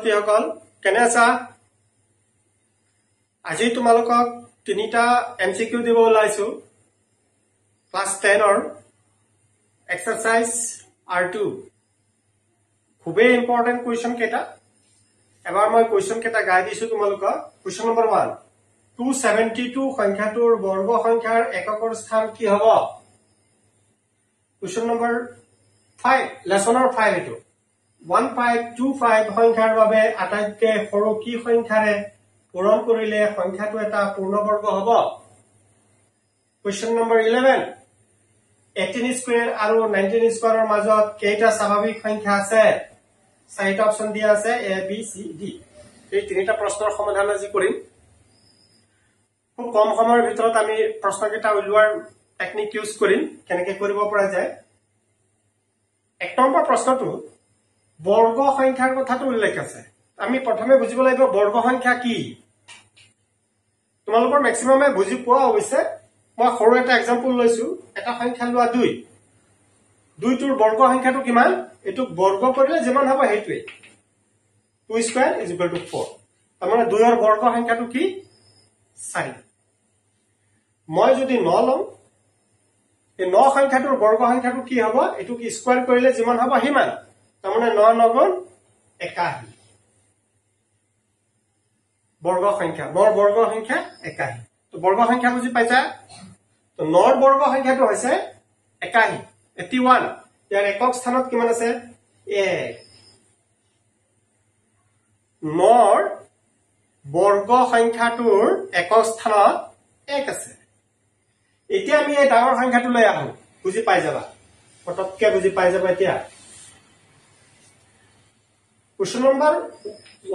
ছাত্ৰীসকল কেনে আছা আজি তোমালোকক তিনিটা এমসিকিউ দিব ওলাইছো ক্লাস 10 ৰ এক্সাৰসাইজ R2 খুবেই ইম্পৰ্টেন্ট কোৱেশ্চন কেটা এবাৰ মই কোৱেশ্চন কেটা গাই দিছো তোমালোকক কোৱেশ্চন নম্বৰ 1 272 সংখ্যাটোৰ বৰ্গ সংখ্যাৰ এককৰ স্থান কি হ'ব কোৱেশ্চন নম্বৰ 5 লেসনৰ 5 এটো 1525 সংখ্যাৰ বাবে আটাইতকৈ সৰু কি সংখ্যাৰে পূৰণ কৰিলে সংখ্যাটো এটা পূৰ্ণবৰ্গ হ'ব কোৱেশ্চন নম্বৰ 11 18 স্কয়াৰ আৰু 19 স্কয়াৰৰ মাজত কেইটা স্বাভাৱিক সংখ্যা আছে চাৰিটা অপচন দিয়া আছে A B C D এই তিনিটা প্ৰশ্নৰ সমাধান আজি কৰিম খুব কম সময়ৰ ভিতৰত আমি প্ৰশ্নকেইটা উলিওৱাৰ টেকনিক ইউজ কৰিম কেনেকৈ কৰিব পৰা যায় এক নম্বৰ প্ৰশ্নটো বৰ্গ সংখ্যাৰ কথাটো উল্লেখ আছে আমি প্ৰথমে বুজিব লাগিব বৰ্গ সংখ্যা কি তোমালোকৰ ম্যাক্সিমামে বুজি পোৱা হৈছে মই সৰু এটা এক্সাম্পল লৈছো এটা সংখ্যা লোৱা 2 2 টোৰ বৰ্গ সংখ্যাটো কিমান এটো বৰ্গ কৰিলে যিমান হ'ব হেতুৱে 2 স্কয়াৰ = 4 তাৰমানে 2 ৰ বৰ্গ সংখ্যাটো কি 4 মই যদি 9 লম এই 9 সংখ্যাটোৰ বৰ্গ সংখ্যাটো কি হ'ব এটো কি স্কয়াৰ কৰিলে যিমান হ'ব হিমান তাৰমানে 9 9 গুণ 81 বৰ্গ সংখ্যা 9 ৰ বৰ্গ সংখ্যা 81 তো বৰ্গ সংখ্যা বুজি পাইছা তো 9 ৰ বৰ্গ সংখ্যাটো হৈছে 81 81 ইয়াৰ একক স্থানত কিমান আছে 1 9 ৰ বৰ্গ সংখ্যাটোৰ একক স্থানত 1 আছে এতিয়া আমি এই ডাঙৰ সংখ্যাটো লৈ আহো বুজি পাই যাবা পটককে বুজি পাই যাবা এতিয়া কোৱেশ্চন নম্বৰ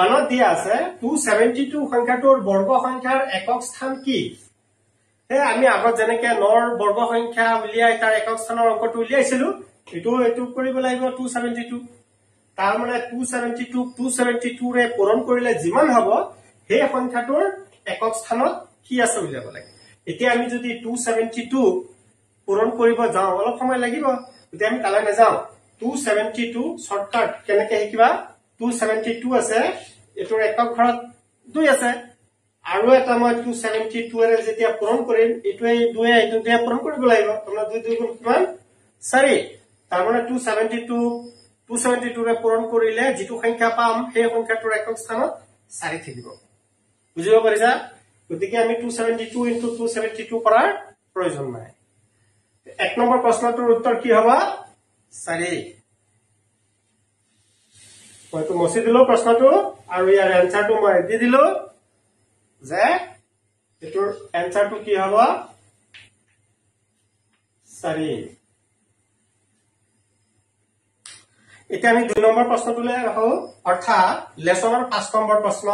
1 ত দিয়া আছে 272 সংখ্যাটোৰ বৰ্গ সংখ্যাৰ একক স্থান কি হে আমি আগত যেনেকৈ 9 ৰ বৰ্গ সংখ্যা উলিয়াই তাৰ একক স্থানৰ অংকটো উলিয়াইছিলো এটো কৰিব লাগিব 272 তাৰ মানে 272 ৰে পূৰণ কৰিলে যিমান হ'ব সেই সংখ্যাটোৰ একক স্থানত কি আছে উলিয়াব লাগে এতিয়া আমি যদি 272 পূৰণ কৰিব যাও অলপ সময় লাগিব এতিয়া আমি তালৈ নাযাও 272 শৰ্টকাট কেনেকৈ শিকিবা 272 আছে এটোৰ একক ঘৰত 2 আছে আৰু এটা মই 272 এৰে যেতিয়া পূৰণ কৰিম এটোৱে 2 এটো দিয়া পূৰণ কৰিব লাগিব আমৰা 2 2 গুণ কিমান 4 তাৰ মানে 272 ৰে পূৰণ কৰিলে যেটো সংখ্যা পাম সেই সংখ্যাটোৰ একক স্থানত 4 থাকিব বুজিব পাৰিছা গতিকে আমি 272 * 272 কৰাৰ প্ৰয়োজন নাই এক নম্বৰ প্ৰশ্নটোৰ উত্তৰ কি হ'ব 4 মই তো মছি দিলো প্ৰশ্নটো আৰু ইয়াৰ এনসাৰটো মই দি দিলো যে এটোৰ এনসাৰটো কি হ'ব 4 এতিয়া আমি 2 নম্বৰ প্ৰশ্নটোলৈ আহো অৰ্থাৎ লেসনৰ 5 নম্বৰ প্ৰশ্ন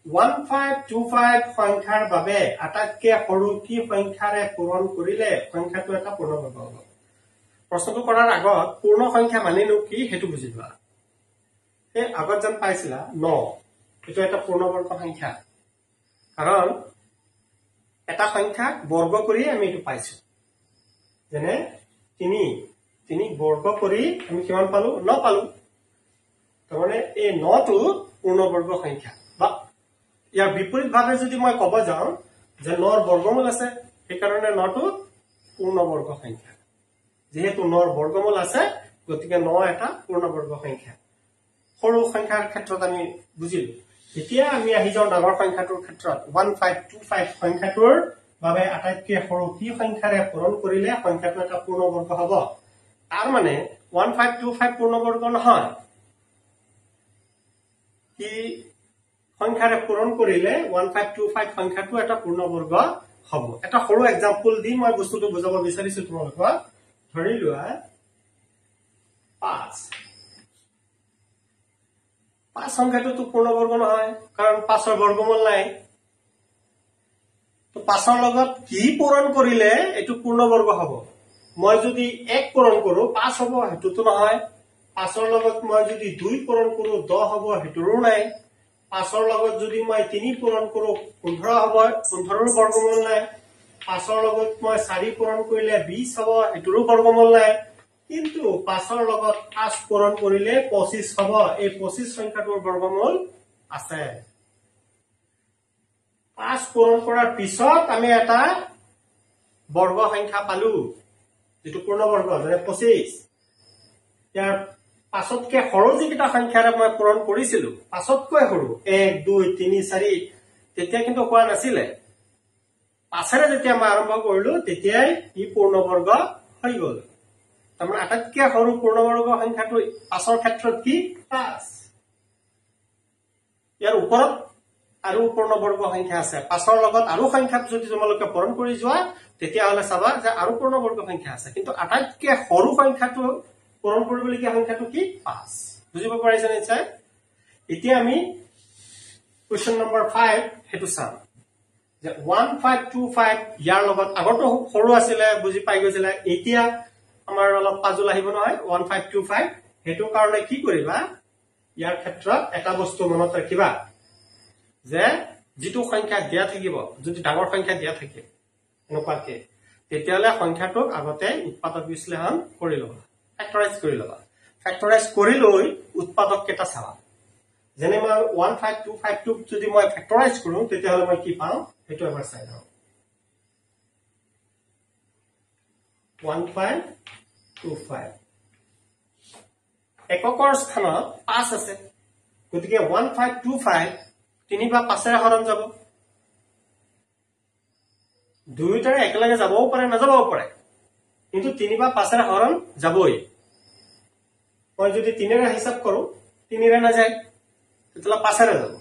1525 সংখ্যাৰ বাবে আটাইতকৈ সৰু কি সংখ্যাৰে পূৰণ কৰিলে সংখ্যাটো এটা পূৰ্ণবৰ্গ হ'ব প্ৰশ্নটো কৰাৰ আগত পূৰ্ণ সংখ্যা মানেনো কি হেতু বুজিবা এই আগত যেন পাইছিলা 9 এটো এটা পূৰ্ণবৰ্গ সংখ্যা কাৰণ এটা সংখ্যাক বৰ্গ কৰি আমি এটো পাইছো যেনে 3 বৰ্গ কৰি আমি কিমান পালো 9 পালো তাৰমানে এই 9 টো পূৰ্ণবৰ্গ সংখ্যা বা ইয়াৰ বিপৰীতভাৱে যদি মই ক'ব যাও যে 9 ৰ বৰ্গমূল আছে এই কাৰণে 9 টো পূৰ্ণবৰ্গ সংখ্যা যেহেতু 9 ৰ বৰ্গমূল আছে গতিকে 9 এটা পূৰ্ণবৰ্গ সংখ্যা সৰু সংখ্যাৰ ক্ষেত্ৰত আমি বুজিলো এতিয়া আমি আহি যাও ডাঙৰ সংখ্যাটোৰ ক্ষেত্ৰত 1525 সংখ্যাটোৰ বাবে আটাইতকৈ সৰু কি সংখ্যাৰে পূৰণ কৰিলে সংখ্যাটো এটা পূৰ্ণবৰ্গ হ'ব তাৰ মানে 1525 পূৰ্ণবৰ্গ নহয় কি সংখ্যাৰে পূৰণ কৰিলে 1525 সংখ্যাটো এটা পূৰ্ণবৰ্গ হ'ব এটা সৰু এক্সাম্পল দি মই বস্তুটো বুজাব বিচাৰিছো তোমালোকক ধৰি লোৱা 5 সংখ্যাটো তো পূৰ্ণবৰ্গ নহয় কাৰণ 5 ৰ বৰ্গমূল নাই তো 5 ৰ লগত কি পূৰণ কৰিলে এটো পূৰ্ণবৰ্গ হ'ব মই যদি 1 পূৰণ কৰো 5 হ'ব হেতুটো নহয় 5 ৰ লগত মই যদি 2 পূৰণ কৰো 10 হ'ব হেতুৰো নাই 5 ৰ লগত যদি মই 3 পূৰণ কৰো 15 হ'ব 15 ৰ বৰ্গমূল নাই 5 ৰ লগত মই 4 পূৰণ কৰিলে 20 হ'ব হেতুৰো বৰ্গমূল নাই কিন্তু 5ৰ লগত 5 পূৰণ কৰিলে 25 হ'ব এই 25 সংখ্যাটোৰ বৰ্গমূল আছে 5 পূৰণ কৰাৰ পিছত আমি এটা বৰ্গ সংখ্যা পালো যেটো পূৰ্ণবৰ্গ মানে 25 ইয়াৰ পাছতকে সৰু যিটা সংখ্যাৰে মই পূৰণ কৰিছিলো পাছতকৈ সৰু 1 2 3 4 তেতিয়া কিন্তু কোৱা নাছিলে পাছৰে যেতিয়া মই আৰম্ভ কৰিলো তেতিয়াই ই পূৰ্ণবৰ্গ হৈ গল তাৰমানে আটাইতকৈ সৰু পূৰ্ণবৰ্গ সংখ্যাটো পাছৰ ক্ষেত্ৰত কি 5 ইয়াৰ ওপৰত আৰু পূৰ্ণবৰ্গ সংখ্যা আছে পাছৰ লগত আৰু সংখ্যা যদি তোমালোকে পূৰণ কৰি যোৱা তেতিয়া হলে চাবা যে আৰু পূৰ্ণবৰ্গ সংখ্যা আছে কিন্তু আটাইতকৈ সৰু সংখ্যাটো পূৰণ কৰিবলগীয়া সংখ্যাটো কি 5 বুজিব পাৰিছে নিশ্চয় এতিয়া আমি কোৱেশ্চন নম্বৰ 5 হেতু চাম যে 1525 ইয়াৰ লগত আগতো সৰু আছিল বুজি পাই গৈছিল এতিয়া আমাৰ অলপ পাজল আহিব নহয় 1525 হেতু কাৰণে কি কৰিবা ইয়াৰ ক্ষেত্ৰত এটা বস্তু মনত ৰাখিবা যে যেটো সংখ্যা দিয়া থাকিব যদি ডাঙৰ সংখ্যা দিয়া থাকে এনেকুৱাকে তেতিয়ালে সংখ্যাটোক আগতে উৎপাদক বিশ্লেষণ কৰি লবা ফ্যাক্টৰাইজ কৰি লবা ফ্যাক্টৰাইজ কৰি লৈ উৎপাদক কেটা চাবা যেনে মই 15252 যদি মই ফ্যাক্টৰাইজ কৰো তেতিয়া হলে মই কি পাম হেতু এবাৰ চাই লও 1525 এককৰ স্থানত 5 আছে গতিকে 1525 3 বা 5 এৰ হৰণ যাব দুইটাৰে একেলগে যাবও পাৰে নাযাবও পাৰে কিন্তু 3 বা 5 এৰ হৰণ যাবই মই যদি 3 এৰ হিসাব কৰো 3 এৰ না যায় তেতলা 5 এৰ যাব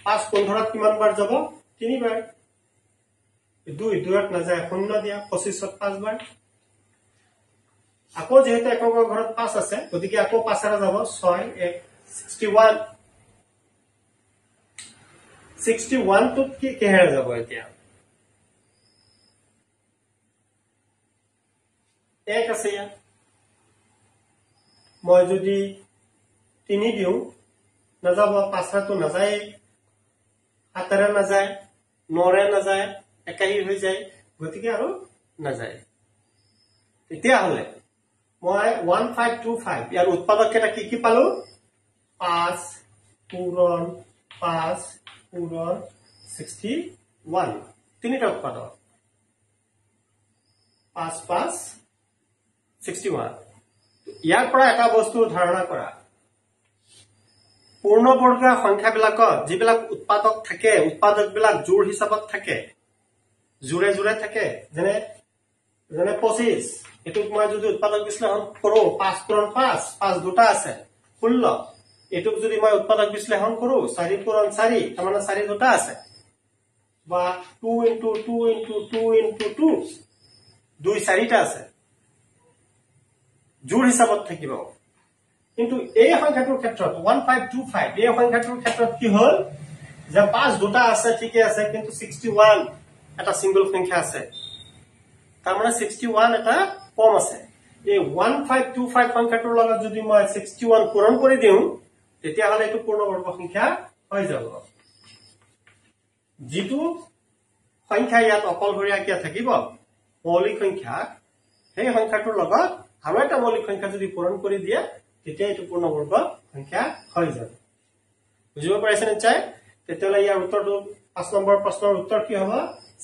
5 15ত কিমান বাৰ যাব 3 বাৰ 2 2ত না যায় 0 দিয়া 25ত 5 বাৰ আকৌ যেহেতু এককৰ ঘৰত 5 আছে গতিকে আকৌ 5 এৰ যাব 6 1 61 61 তো কি কেহেৰে যাব এতিয়া এক আছে ইয়া মই যদি 3 দিও না যাব 5 তো না যায় 7 এর না যায় 9 এর না যায় একাই হৈ যায় গতিকে আৰু না যায় তেতিয়া হলে মই 1525 ইয়াৰ উৎপাদক কেটা কি কি পালো 5 পূৰণ 5 পূৰণ 61 তিনিটা উৎপাদক 5 5 61 ইয়াৰ পৰা এটা বস্তু ধাৰণা কৰা পূৰ্ণবৰ্গ সংখ্যাবিলাকত যিবিলাক উৎপাদক থাকে উৎপাদকবিলাক জোৰ হিচাপত থাকে জোৰে জোৰে থাকে যেনে 25 এটুক মই যদি উৎপাদক বিশ্লেষণ কৰো 5 পূৰণ 5 5 দুটা আছে 16 এটুক যদি মই উৎপাদক বিশ্লেষণ কৰো 4 পূৰণ 4 তাৰমানে 4 দুটা আছে বা 2 into 2 into 2 into 2 দুই 4টা আছে জোৰ হিচাপত থাকিব কিন্তু এই সংখ্যাটোৰ ক্ষেত্ৰত 1525 এই সংখ্যাটোৰ ক্ষেত্ৰত কি হল যে 5 দুটা আছে ঠিকে আছে কিন্তু 61 এটা সিঙ্গল সংখ্যা আছে তাৰমানে 61 এটা কম আছে এই 1525 সংখ্যাটোৰ লগত যদি মই 61 পূৰণ কৰি দিও তেতিয়া হলে এটো পূৰ্ণবৰ্গ সংখ্যা হৈ যাব যেটো সংখ্যা ইয়াত অকলশৰীয়াকৈ থাকিব মৌলিক সংখ্যা সেই সংখ্যাটোৰ লগত আৰু এটা মৌলিক সংখ্যা যদি পূৰণ কৰি দিয়ে তেতিয়া এটো পূৰ্ণবৰ্গ সংখ্যা হৈ যাব বুজিব পাৰিছে নিশ্চয় তেতিয়ালে ইয়াৰ উত্তৰটো 5 নম্বৰ প্ৰশ্নৰ উত্তৰ কি হ'ব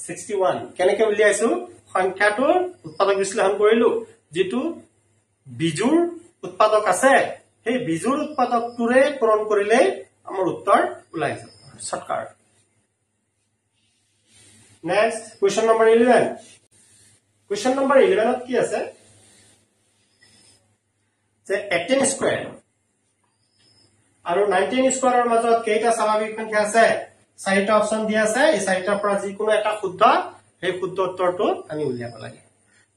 61 কেনেকৈ উলিয়াইছো সংখ্যাটোৰ উৎপাদক বিশ্লেষণ কৰিলো যেটো বিজোৰ উৎপাদক আছে সেই বিজোৰ উৎপাদকটোৰে পূৰণ কৰিলে আমাৰ উত্তৰ ওলাই যাব shortcut next question number 11 question number 11 ত কি আছে যে 18 স্কয়াৰ আৰু 19 স্কয়াৰৰ মাজত কেইটা স্বাভাৱিক সংখ্যা আছে চাৰিটা অপচন দিয়া আছে এই চাৰিটাৰ পৰা যিকোনো এটা শুদ্ধ সেই শুদ্ধ উত্তৰটো আমি উলিয়াব লাগে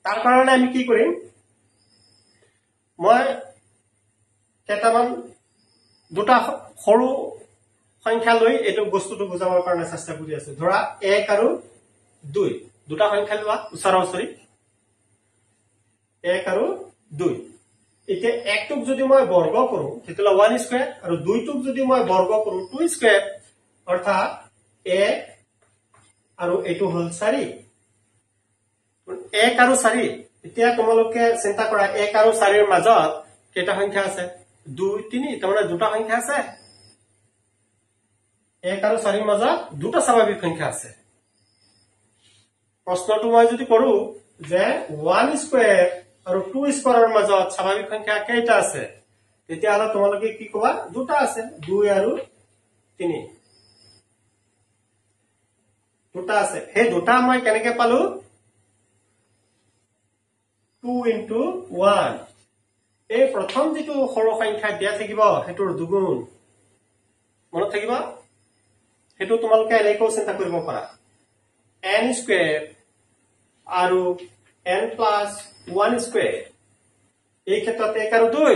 তাৰ কাৰণে আমি কি কৰিম মই কেটামান দুটা সৰু সংখ্যা লৈ এটো বস্তুটো বুজাবৰ কাৰণে চেষ্টা কৰি আছো ধৰা 1 আৰু 2 দুটা সংখ্যা লোৱা উচৰা-উচৰি 1 আৰু 2 এতিয়া 1 টুক যদি মই বৰ্গ কৰো তেতিয়ালে 1 স্কয়াৰ আৰু 2 টুক যদি মই বৰ্গ কৰো 2 স্কয়াৰ অৰ্থাৎ 1 আৰু এটো হল 4 1 আৰু 4 এতিয়া তোমালোকে চিন্তা কৰা 1 আৰু 4 ৰ মাজত কেইটা সংখ্যা আছে 2 3 তাৰমানে দুটা সংখ্যা আছে 1 আৰু 4 ৰ মাজত দুটা স্বাভাৱিক সংখ্যা আছে প্ৰশ্নটো মই যদি কৰো যে 1 স্কয়াৰ আৰু 2 স্কয়াৰৰ মাজত স্বাভাৱিক সংখ্যা কেইটা আছে তেতিয়া হলে তোমালোকে কি কবা দুটা আছে 2 আৰু 3 দুটা আছে হে দুটা মই কেনেকে পালো 2 into 1 এই প্ৰথম যেটো সৰু সংখ্যা দিয়া থাকিব হেতুৰ দুগুণ মনত থাকিব হেতু তোমালোকে এনেকৈ চিন্তা কৰিব পাৰা n স্কয়াৰ আৰু n plus 1 স্কয়াৰ এই ক্ষেত্ৰত 1 আৰু 2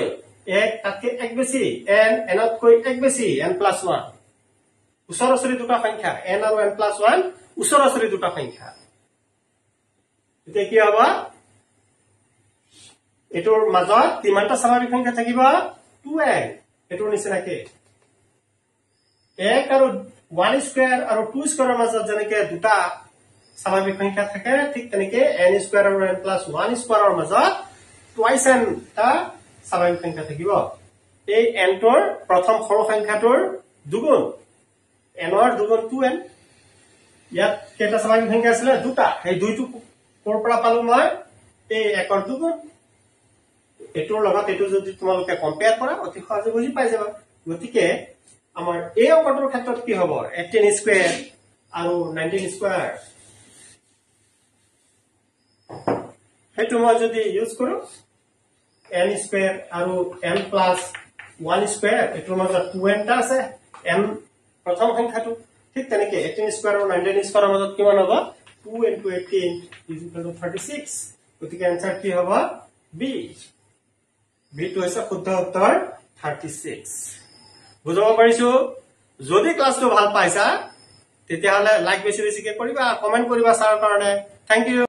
1 তাতকে 1 বেছি n nতকৈ 1 বেছি n plus 1 উচৰাচৰি দুটা সংখ্যা n আৰু n plus 1 উচৰাচৰি দুটা সংখ্যা এতিয়া কি হ'ব এটোৰ মাজত কিমানটা স্বাভাৱিক সংখ্যা থাকিব 2n এটোৰ নিচিনাকে 1 আৰু 1 স্কয়াৰ আৰু 2 স্কয়াৰৰ মাজত যেনেকে দুটা স্বাভাৱিক সংখ্যা থাকে ঠিক তেনেকে n স্কয়াৰ আৰু n plus 1 স্কয়াৰৰ মাজত twice n টা স্বাভাৱিক সংখ্যা থাকিব এই n টোৰ প্ৰথম সৰু সংখ্যাটোৰ দুগুণ n ৰ দুগুণ 2n ইয়াত কেইটা স্বাভাৱিক সংখ্যা আছিল দুটা এই দুইটো কোৰ পৰা পালো মই এই 1 ৰ দুগুণ এটোৰ লগত এটো যদি তোমালোকে কম্পেয়াৰ কৰা অতি সহজে বুজি পাই যাবা গতিকে আমাৰ এই অংকটোৰ ক্ষেত্ৰত কি হ'ব 18 স্কয়াৰ আৰু 19 স্কয়াৰ হেতু মই যদি ইউজ কৰো n স্কয়াৰ আৰু n plus 1 স্কয়াৰ এটোৰ মাজত 2n টা আছে n প্ৰথম সংখ্যাটো ঠিক তেনেকে 18 স্কয়াৰ আৰু 19 স্কয়াৰৰ মাজত কিমান হ'ব 2 into 18 36 গতিকে आंसर কি হ'ব b b টো হৈছে শুদ্ধ উত্তৰ 36 বুজাব পাৰিছো যদি ক্লাসটো ভাল পাইছা তেতিয়া হলে লাইক বেছি বেছিকে কৰিবা কমেন্ট কৰিবা সাৰ কাৰণে থ্যাংক ইউ